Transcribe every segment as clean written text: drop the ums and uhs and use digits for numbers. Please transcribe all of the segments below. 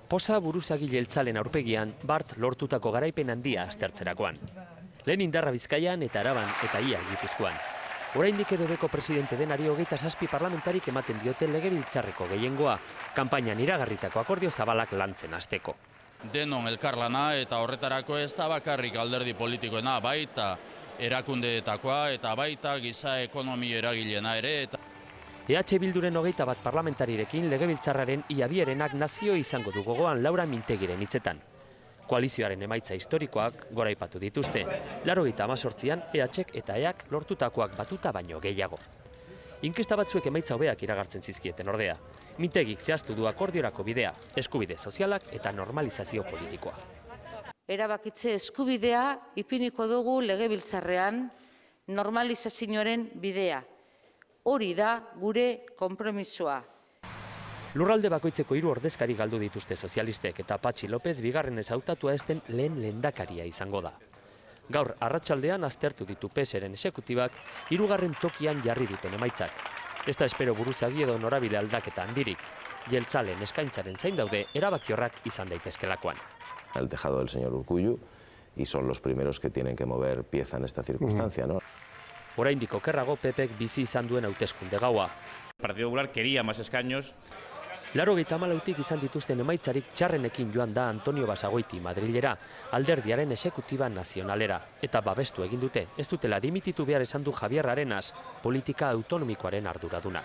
Poza buruzagi jeltzalen aurpegian, Bart lortutako garaipen handia aztertzerakoan. Lehen Indarra Bizkaian eta Araban eta ia Gipuzkoan. Oraindik EBBko presidente denari 27 parlamentarik ematen diote legebiltzarreko gehiengoa, kanpainan iragarritako akordio zabalak lantzen hasteko. Denon elkarlana eta horretarako ez da bakarrik alderdi politikoena, baita erakundeetakoa eta baita giza ekonomi eragileena ere. EH Bilduren 21 parlamentarirekin legebiltzarraren ia bierenak nazio izango du gogoan Laura Mintegiren hitzetan. Koalizioaren emaitza historikoak goraipatu dituzte, 98an EHek eta EAK lortutakoak batuta baino gehiago. Inkesta batzuek emaitza hobeak iragartzen zizkieten ordea. Mintegik zehaztu du akordiorako bidea, eskubide sozialak eta normalizazio politikoa. Erabakitze eskubidea ipiniko dugu legebiltzarrean normalizazioaren bidea. Hori da gure konpromisoa. Lurralde bakoitzeko 3 ordezkari galdu dituzte sozialistek eta Patxi López bigarren hautatua ez den lehen lehendakaria izango da. Gaur arratsaldean aztertu ditu PSren exekutibak 3. tokian jarri duten emaitzak. Ez da espero buruzagi edo norabide aldaketa handirik. Jeltzalen eskaintzaren zain daude erabakiorrak izan daitezkelakoan. El tejado del señor Urkullu y son los primeros que tienen que mover pieza en esta circunstancia, ¿no? Oraindik okerrago PPek bizi izan duen hauteskunde gaua. El Partido Popular quería más escaños. 94tik izan dituzten emaitzarik txarrenekin joan da Antonio Basagoiti Madrilera, alderdiaren exekutiba nazionalera, eta babestu egin dute, ez dutela dimititu behar esan du Javier Arenas, politika autonomikoaren arduradunak.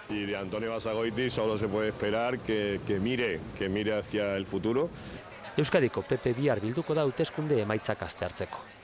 Y de Antonio Basagoiti solo se puede esperar que mire hacia el futuro. Euskadiko PP bihar bilduko da hauteskunde emaitzak aztertzeko.